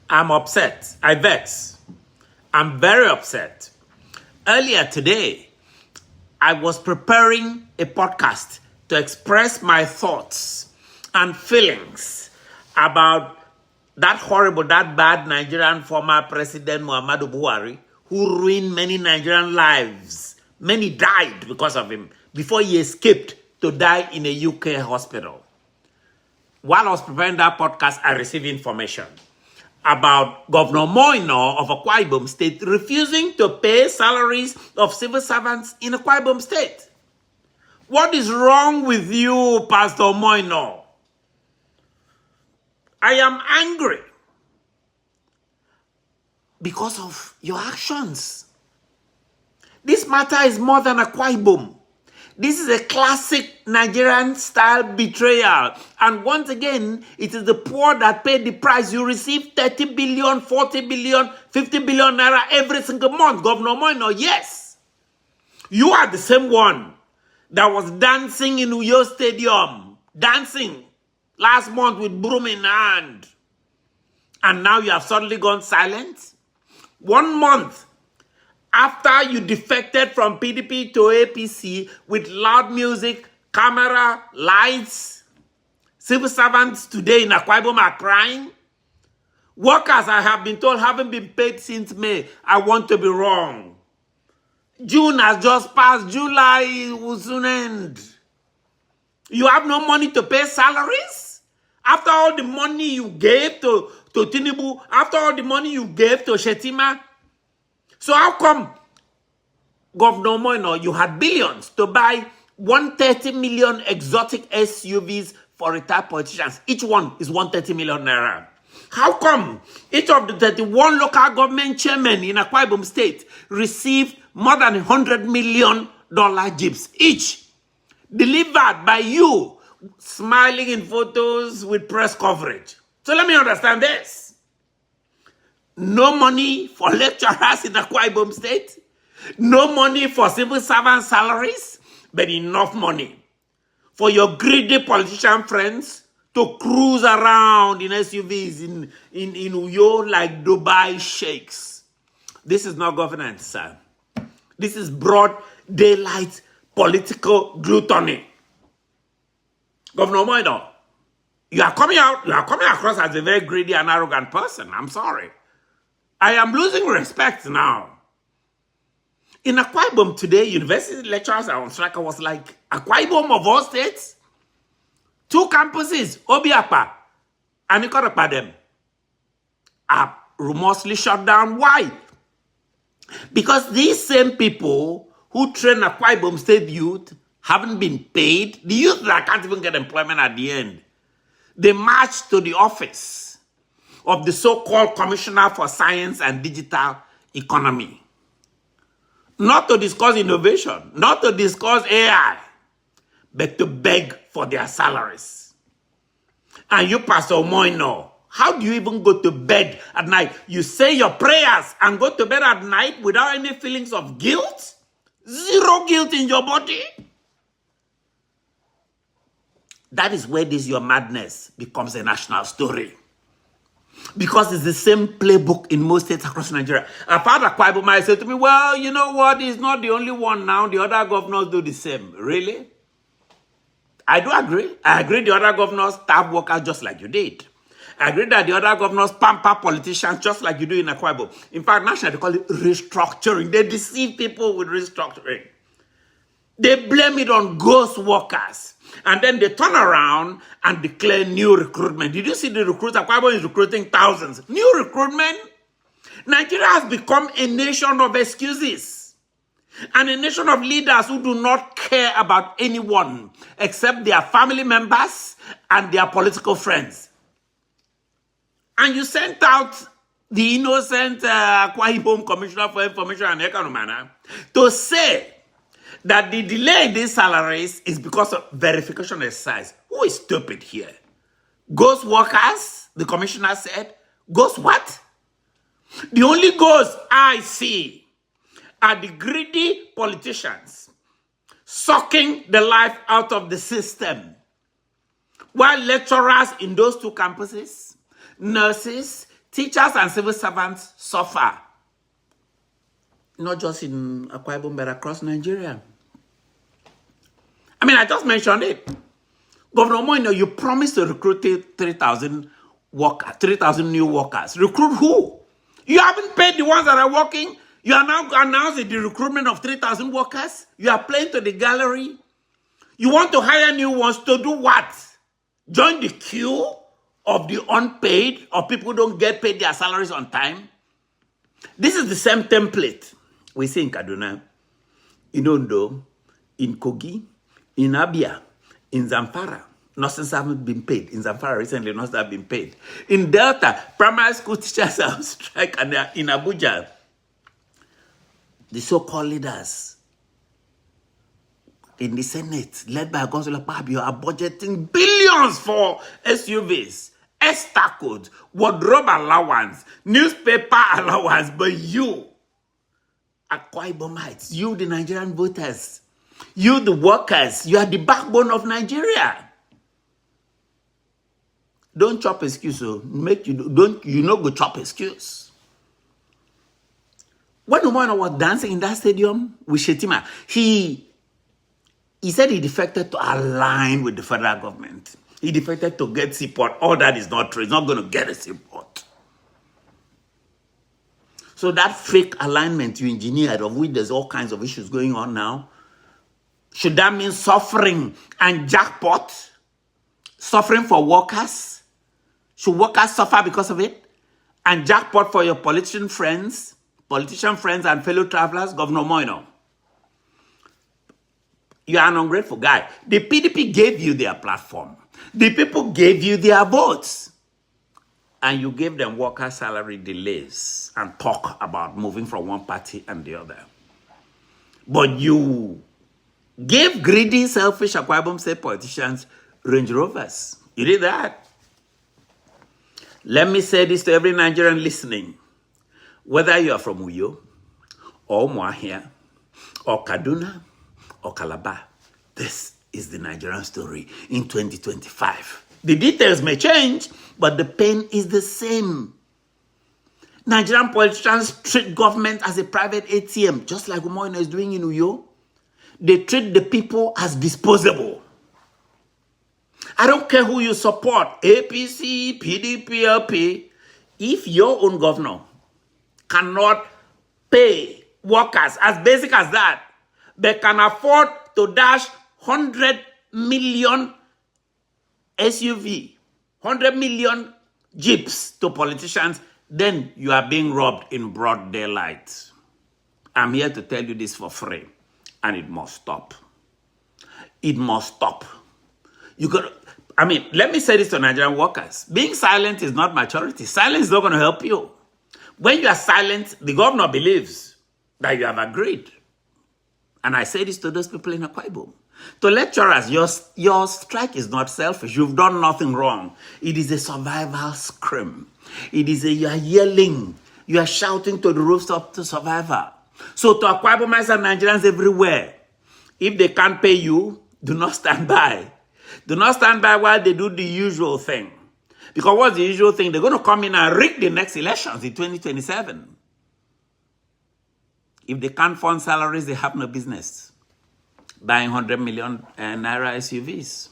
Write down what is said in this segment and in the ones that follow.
I'm upset. I vex. I'm very upset. Earlier today, I was preparing a podcast to express my thoughts and feelings about that horrible, that bad Nigerian former President Muhammadu Buhari, who ruined many Nigerian lives. Many died because of him before he escaped to die in a UK hospital. While I was preparing that podcast, I received information about Governor Moino of Akwa Ibom State refusing to pay salaries of civil servants in Akwa Ibom State. What is wrong with you, Pastor Moino? I am angry because of your actions. This matter is more than Akwa Ibom. This is a classic Nigerian-style betrayal. And once again, it is the poor that pay the price. You receive 30 billion, 40 billion, 50 billion naira every single month. Governor Moino, yes. You are the same one that was dancing in Uyo Stadium. Dancing last month with broom in hand. And now you have suddenly gone silent. 1 month after you defected from PDP to APC with loud music, camera, lights, civil servants today in Akwa Ibom are crying. Workers, I have been told, haven't been paid since May. I want to be wrong. June has just passed. July will soon end. You have no money to pay salaries? After all the money you gave to Tinubu, after all the money you gave to Shetima, so how come, Governor Moino, you had billions to buy 130 million exotic SUVs for retired politicians? Each one is 130 million naira. How come each of the 31 local government chairmen in Akwa Ibom State received more than $100 million jeeps each, delivered by you, smiling in photos with press coverage? So let me understand this. No money for lecturers in Akwa Ibom State. No money for civil servant salaries, but enough money for your greedy politician friends to cruise around in SUVs in Uyo like Dubai sheikhs. This is not governance, sir. This is broad daylight political gluttony. Governor Moino, you are coming across as a very greedy and arrogant person. I'm sorry. I am losing respect now. In Akwa Ibom today, university lecturers are on strike. I was like, Akwa Ibom of all states? 2 campuses, Obiapa and Ikorepadem, are remorselessly shut down. Why? Because these same people who train Akwa Ibom State youth haven't been paid. The youth that can't even get employment at the end. They march to the office of the so-called Commissioner for Science and Digital Economy. Not to discuss innovation, not to discuss AI, but to beg for their salaries. And you, Pastor Moino, how do you even go to bed at night? You say your prayers and go to bed at night without any feelings of guilt? Zero guilt in your body? That is where this your madness becomes a national story. Because it's the same playbook in most states across Nigeria. Father Akwa Ibom might say to me, well, you know what? He's not the only one now. The other governors do the same. Really? I do agree. I agree the other governors stab workers just like you did. I agree that the other governors pamper politicians just like you do in Akwa Ibom. In fact, nationally, they call it restructuring. They deceive people with restructuring. They blame it on ghost workers. And then they turn around and declare new recruitment. Did you see the recruits? Akwa Ibom is recruiting thousands. New recruitment? Nigeria has become a nation of excuses. And a nation of leaders who do not care about anyone except their family members and their political friends. And you sent out the innocent Akwa Ibom Commissioner for Information and Economy to say that the delay in these salaries is because of verification exercise. Who is stupid here? Ghost workers, the commissioner said. Ghost what? The only ghosts I see are the greedy politicians sucking the life out of the system. While lecturers in those 2 campuses, nurses, Teachers and civil servants suffer. Not just in Akwa Ibom, but across Nigeria. I mean, I just mentioned it. Governor Moino, you promised to recruit 3,000 workers, 3,000 new workers. Recruit who? You haven't paid the ones that are working. You are now announcing the recruitment of 3,000 workers. You are playing to the gallery. You want to hire new ones to do what? Join the queue of the unpaid, or people who don't get paid their salaries on time? This is the same template we see in Kaduna, in Ondo, in Kogi, in Abia, in Zamfara. Nurses haven't been paid. In Zamfara recently, nurses have been paid. In Delta, primary school teachers are on strike, and in Abuja, the so-called leaders in the Senate, led by Godswill Akpabio, are budgeting billions for SUVs, ESTA codes, wardrobe allowance, newspaper allowance. But you, Akwa Ibomites, you the Nigerian voters, you the workers, you are the backbone of Nigeria. Don't chop excuse, so make you go chop excuse. When Umano was dancing in that stadium with Shetima, he said he defected to align with the federal government. He defected to get support. All that is not true. He's not going to get a support. So that fake alignment you engineered, of which there's all kinds of issues going on now, should that mean suffering and jackpot? Suffering for workers? Should workers suffer because of it? And jackpot for your politician friends and fellow travelers? Governor Moino, you are an ungrateful guy. The PDP gave you their platform. The people gave you their votes. And you gave them worker salary delays and talk about moving from one party and the other. But you gave greedy, selfish Akwa Ibom State politicians Range Rovers. You did that. Let me say this to every Nigerian listening. Whether you are from Uyo, or Umuahia, or Kaduna, or Calabar, this is the Nigerian story in 2025. The details may change, but the pain is the same. Nigerian politicians treat government as a private ATM, just like Umoina is doing in Uyo. They treat the people as disposable. I don't care who you support, APC, PDP, LP. If your own governor cannot pay workers as basic as that, they can afford to dash 100 million SUV, 100 million jeeps to politicians, then you are being robbed in broad daylight. I'm here to tell you this for free, and it must stop. It must stop. Let me say this to Nigerian workers. Being silent is not maturity. Silence is not going to help you. When you are silent, the governor believes that you have agreed. And I say this to those people in Akwa Ibom. To lecturers, your strike is not selfish. You've done nothing wrong. It is a survival scream. You are yelling. You are shouting to the rooftop to survivor. So to Akwa Ibomites and Nigerians everywhere, if they can't pay you, do not stand by. Do not stand by while they do the usual thing. Because what's the usual thing? They're going to come in and rig the next elections in 2027. If they can't fund salaries, they have no business buying 100 million naira SUVs.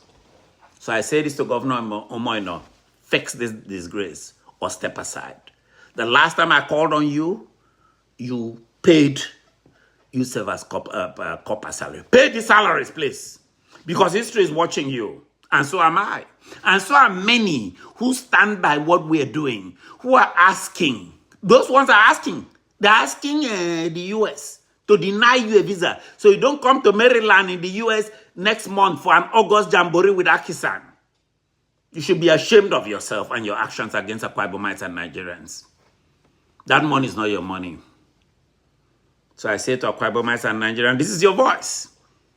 So I say this to Governor Omoino, fix this disgrace or step aside. The last time I called on you, you paid yourself as copper salary. Pay the salaries, please. Because history is watching you. And so am I. And so are many who stand by what we are doing, who are asking. Those ones are asking. They're asking the U.S. to deny you a visa. So you don't come to Maryland in the U.S. next month for an August jamboree with Akisan. You should be ashamed of yourself and your actions against Akwa Ibomites and Nigerians. That money is not your money. So I say to Akwa Ibomites and Nigerians, this is your voice.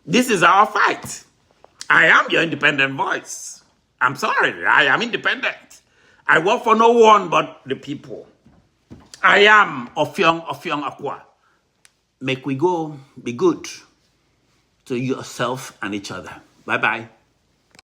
This is our fight. I am your independent voice. I'm sorry, I am independent. I work for no one but the people. I am Ofyong Akwa. Make we go, be good to yourself and each other. Bye-bye.